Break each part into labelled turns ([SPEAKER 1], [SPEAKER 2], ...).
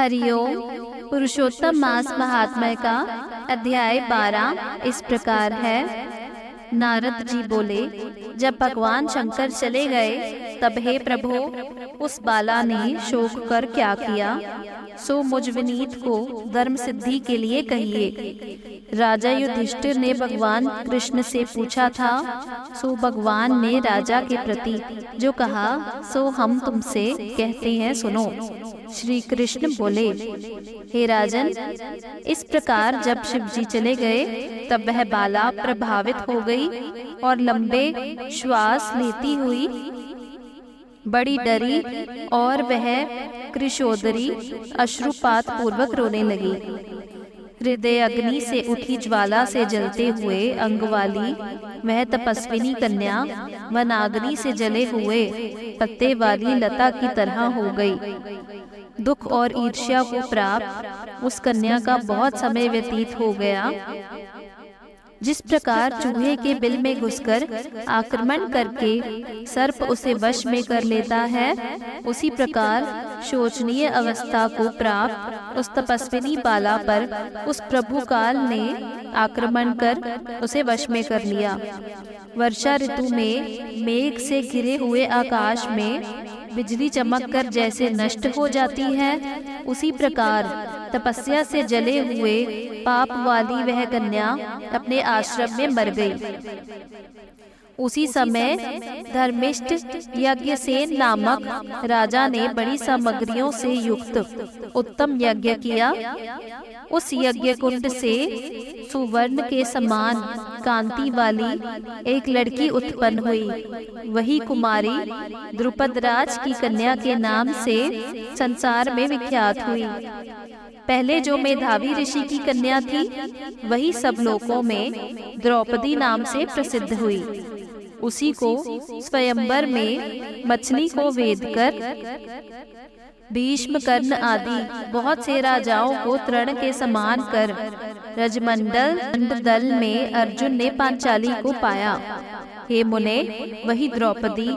[SPEAKER 1] हरिओम। पुरुषोत्तम मास महात्म्य का अध्याय 12 इस प्रकार है। नारद जी बोले, जब भगवान शंकर चले गए तब हे प्रभु, उस बाला ने शोक कर क्या किया, सो मुझ विनीत को धर्म सिद्धि के लिए कहिए। राजा युधिष्ठिर ने भगवान कृष्ण से पूछा था, सो भगवान ने राजा के प्रति जो कहा सो हम तुमसे कहते हैं, सुनो। श्री कृष्ण बोले, हे राजन, इस प्रकार जब शिव जी चले गए तब वह बाला प्रभावित हो गई और लंबे श्वास लेती हुई बड़ी डरी और वह कृशोदरी अश्रुपात पूर्वक रोने लगी। हृदय अग्नि से उठी ज्वाला से जलते हुए अंग वाली वह तपस्विनी कन्या वनाग्नि से जले हुए पत्ते वाली लता की तरह हो गई। दुख और ईर्ष्या को प्राप्त उस कन्या का बहुत समय व्यतीत हो गया। जिस प्रकार चूहे के बिल में घुसकर आक्रमण करके सर्प उसे वश में कर लेता है, उसी प्रकार शोचनीय अवस्था को प्राप्त उस तपस्विनी बाला पर उस प्रभु काल ने आक्रमण कर उसे वश में कर लिया। वर्षा ऋतु में मेघ से घिरे हुए आकाश में बिजली चमक कर जैसे नष्ट हो जाती है, उसी प्रकार तपस्या से जले हुए पाप वाली वह कन्या अपने आश्रम में मर गई। उसी समय धर्मिष्ठ यज्ञसेन नामक राजा ने बड़ी सामग्रियों से युक्त उत्तम यज्ञ किया। उस यज्ञ कुंड से सुवर्ण के समान कांति वाली एक लड़की उत्पन्न हुई। वही कुमारी द्रुपद राज की कन्या के नाम से संसार में विख्यात हुई। पहले जो मेधावी ऋषि की कन्या थी, वही सब लोकों में द्रौपदी नाम से प्रसिद्ध हुई। उसी को स्वयंवर में मछली को वेद कर भीष्म, कर्ण आदि बहुत से राजाओं को तृण के समान कर रजमंडल दल में अर्जुन ने पांचाली को पाया। हे मुने, वही द्रौपदी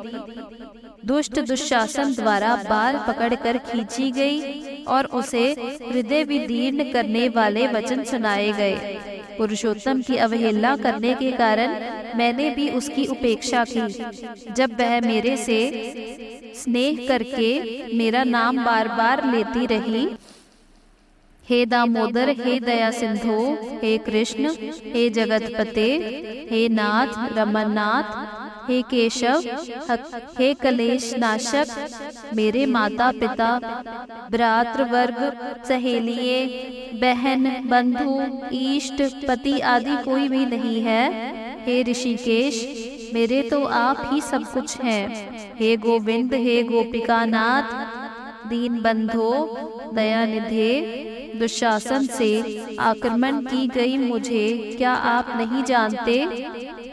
[SPEAKER 1] दुष्ट दुशासन द्वारा बाल पकड़कर खींची गई और उसे हृदय विदीर्ण करने वाले वचन सुनाए गए। पुरुषोत्तम की अवहेलना करने के कारण मैंने भी उसकी उपेक्षा की। जब वह मेरे से स्नेह करके मेरा नाम बार बार लेती रही, हे दामोदर, हे दया सिंधु, हे कृष्ण, हे जगतपते, हे नाथ रमननाथ, हे केशव, हे कलेश नाशक, मेरे माता पिता, भ्रातृवर्ग, सहेलिये, बहन, बंधु, इष्ट, पति आदि कोई भी नहीं है। हे ऋषिकेश, मेरे तो आप ही सब कुछ हैं। हे गोविंद, हे गोपिकानाथ, दीन बंधो, दयानिधे, दुशासन से आक्रमण की गई मुझे क्या आप नहीं जानते?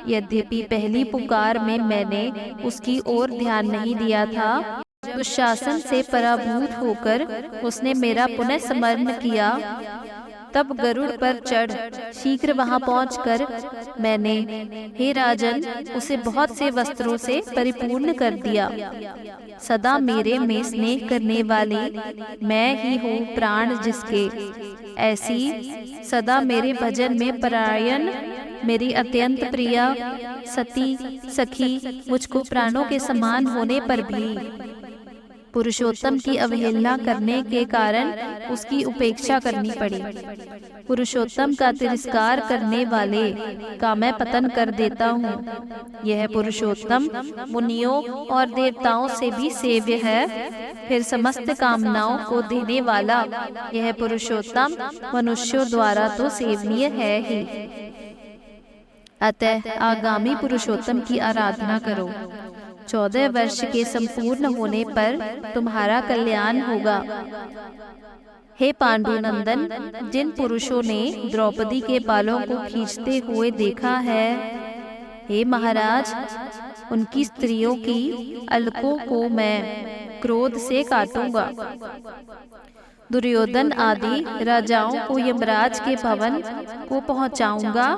[SPEAKER 1] यद्यपि पहली पुकार में मैंने उसकी ओर ध्यान नहीं दिया था, दुशासन से पराभूत होकर उसने मेरा पुनः स्मरण किया। तब गरुड़ पर चढ़ शीघ्र वहां पहुंचकर मैंने, हे राजन, उसे बहुत से वस्त्रों से परिपूर्ण कर दिया। सदा मेरे में स्नेह करने वाली मैं ही हूँ प्राण जिसके। ऐसी सदा मेरे भजन में परायण मेरी अत्यंत प्रिया सती सखी मुझको प्राणों के समान होने पर भी पुरुषोत्तम की अवहेलना करने के कारण उसकी उपेक्षा करनी पड़ी। पुरुषोत्तम का तिरस्कार करने वाले का मैं पतन कर देता हूँ। यह पुरुषोत्तम मुनियों और देवताओं से भी सेव्य है। फिर समस्त कामनाओं को देने वाला यह पुरुषोत्तम मनुष्यों द्वारा तो सेवनीय है ही। अतः आगामी पुरुषोत्तम की आराधना करो। 14 वर्ष के संपूर्ण होने पर तुम्हारा कल्याण होगा। हे पांडुनंदन, जिन पुरुषों ने द्रौपदी के बालों को खींचते हुए देखा है, हे महाराज, उनकी स्त्रियों की अलकों को मैं क्रोध से काटूंगा। दुर्योधन आदि राजाओं को यमराज के भवन को पहुंचाऊंगा।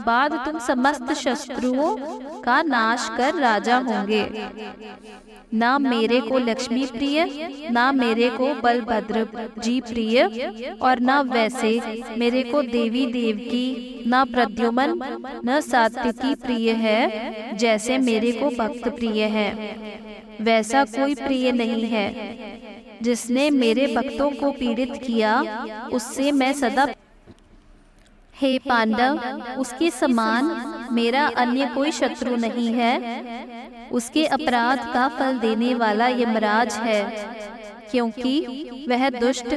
[SPEAKER 1] बाद तुम समस्त शत्रुओं का नाश कर राजा होंगे। ना मेरे को लक्ष्मी प्रिय, ना मेरे को बलभद्र जी प्रिय, और ना वैसे मेरे को देवी देवकी, ना प्रद्युमन न सात्विकी प्रिय है जैसे मेरे को भक्त प्रिय है। वैसा कोई प्रिय नहीं है। जिसने मेरे भक्तों को पीड़ित किया उससे मैं सदा, हे पांडव, उसके समान मेरा अन्य कोई शत्रु नहीं है। उसके अपराध का फल देने वाला यमराज है, क्योंकि वह दुष्ट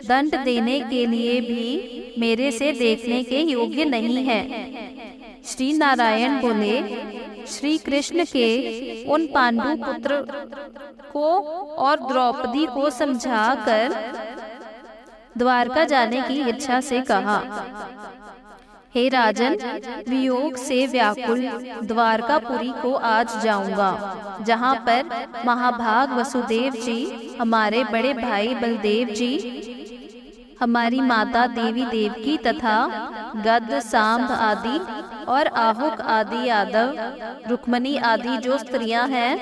[SPEAKER 1] दंड देने के लिए भी मेरे से देखने के योग्य नहीं है। श्री नारायण बोले, श्री कृष्ण के उन पांडु पुत्र को और द्रौपदी को समझाकर द्वारका जाने की इच्छा से कहा, हे राजन, वियोग से व्याकुल द्वारकापुरी को आज जाऊंगा, जहाँ पर महाभाग वसुदेव जी, हमारे बड़े भाई बलदेव जी, हमारी माता देवी देवकी तथा गद सांब आदि और आहुक आदि यादव, रुक्मणी आदि जो स्त्रियां हैं,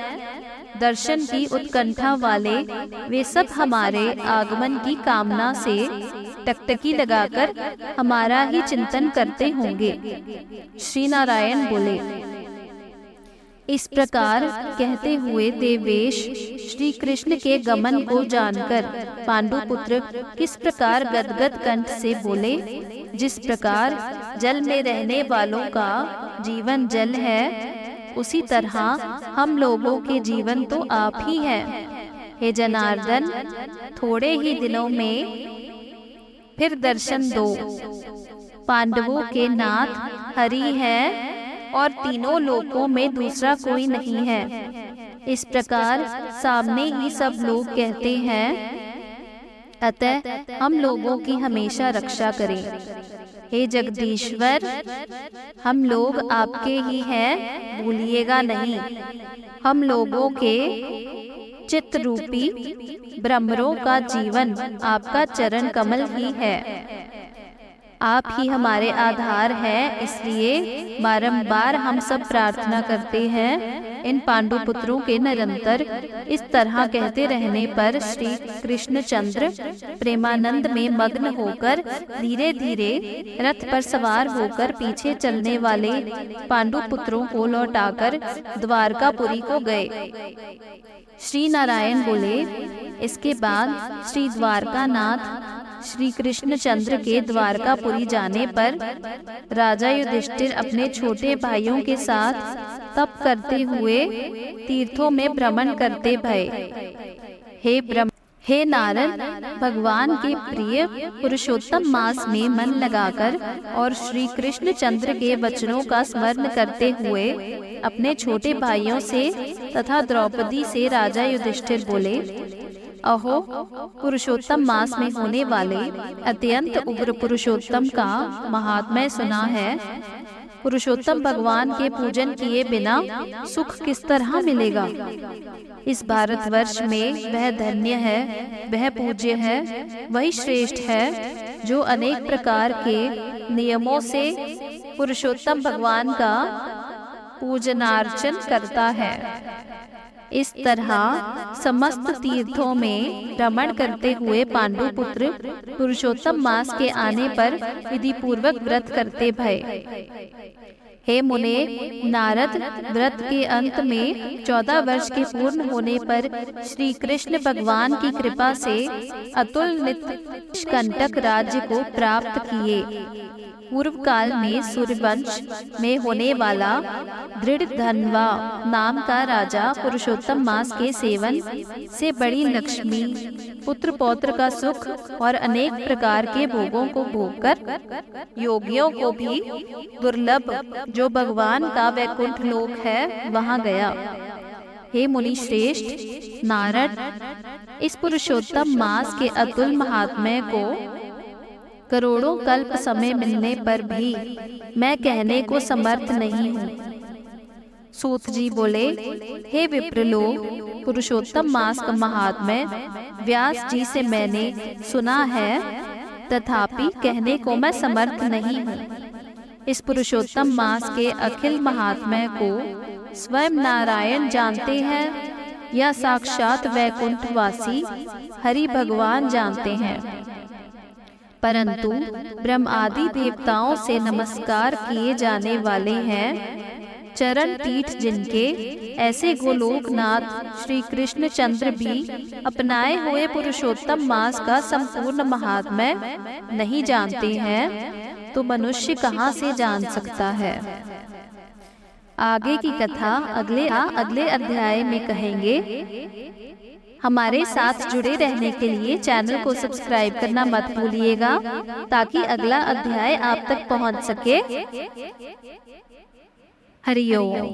[SPEAKER 1] दर्शन की उत्कंठा वाले, वे सब हमारे आगमन की कामना से टकटकी लगाकर हमारा ही चिंतन करते होंगे। श्री नारायण बोले, इस प्रकार कहते हुए देवेश श्री कृष्ण के गमन को जानकर पांडुपुत्र किस प्रकार गदगद कंठ से बोले, जिस प्रकार जल में रहने वालों का जीवन जल है, उसी तरह हम लोगों के जीवन तो आप ही हैं। हे जनार्दन, थोड़े ही दिनों में फिर दर्शन दो। पांडवों के नाथ हरि है और तीनों लोकों में दूसरा कोई नहीं है। इस प्रकार सामने ही सब लोग कहते हैं, अतः हम लोगों की हमेशा रक्षा करें। हे जगदीश्वर, हम लोग आपके ही हैं, भूलिएगा नहीं। हम लोगों के चित्त रूपी ब्रह्मरों का जीवन आपका चरण कमल ही है। आप ही हमारे आधार हैं, इसलिए बारंबार हम सब प्रार्थना करते हैं। इन पांडुपुत्रों के निरंतर इस तरह कहते रहने पर श्री कृष्णचंद्र प्रेमानंद में मग्न होकर धीरे धीरे रथ पर सवार होकर पीछे चलने वाले पांडुपुत्रों को लौटाकर द्वारकापुरी को गए। श्री नारायण बोले, इसके बाद श्री द्वारकानाथ श्री कृष्णचंद्र के द्वारकापुरी जाने पर राजा युधिष्ठिर अपने छोटे भाइयों के साथ तप करते हुए तीर्थों में भ्रमण करते भये। हे नारद, भगवान के प्रिय पुरुषोत्तम मास में मन लगाकर और श्री कृष्णचंद्र के वचनों का स्मरण करते हुए अपने छोटे भाइयों से तथा द्रौपदी से राजा युधिष्ठिर बोले, अहो, पुरुषोत्तम मास में होने वाले अत्यंत उग्र पुरुषोत्तम का महात्म्य सुना है। पुरुषोत्तम भगवान के पूजन किए बिना सुख किस तरह मिलेगा। इस भारतवर्ष में वह धन्य है, वह पूज्य है, वही श्रेष्ठ है जो अनेक प्रकार के नियमों से पुरुषोत्तम भगवान का पूजनार्चन करता है। इस तरह समस्त तीर्थों में भ्रमण करते हुए पांडुपुत्र पुरुषोत्तम मास के आने पर विधि पूर्वक व्रत करते भये। हे मुने, नारद व्रत के अंत में 14 वर्ष के पूर्ण होने पर श्री कृष्ण भगवान की कृपा से अतुलनीय कंटक राज्य को प्राप्त किए। पूर्व काल में सूर्यवंश में होने वाला दृढ़धन्वा नाम का राजा पुरुषोत्तम मास के सेवन से बड़ी लक्ष्मी, पुत्र पौत्र का सुख और अनेक प्रकार के भोगों को भोगकर योगियों को भी दुर्लभ जो भगवान का वैकुंठ लोक है वहां गया। हे मुनि श्रेष्ठ नारद, इस पुरुषोत्तम मास के अतुल महात्म्य को करोड़ों कल्प समय मिलने पर भी मैं कहने को समर्थ नहीं हूँ। सूत जी बोले, हे विप्रलोक, पुरुषोत्तम मास का महात्म्य व्यास जी से मैंने सुना है, तथापि कहने को मैं समर्थ नहीं हूँ। इस पुरुषोत्तम मास के अखिल महात्म्य को स्वयं नारायण जानते हैं या साक्षात वैकुंठवासी हरि भगवान जानते हैं, परंतु ब्रह्म आदि देवताओं से नमस्कार किए जाने वाले हैं। चरण तीर्थ जिनके, ऐसे गोलोकनाथ श्री कृष्ण चंद्र भी अपनाए हुए पुरुषोत्तम मास का संपूर्ण महात्म्य नहीं जानते हैं, तो मनुष्य कहाँ से जान सकता है। आगे की कथा अगले अध्याय में कहेंगे। हमारे साथ जुड़े रहने के लिए चैनल को सब्सक्राइब करना मत भूलिएगा, ताकि अगला अध्याय आप तक पहुंच सके। हरि ओम।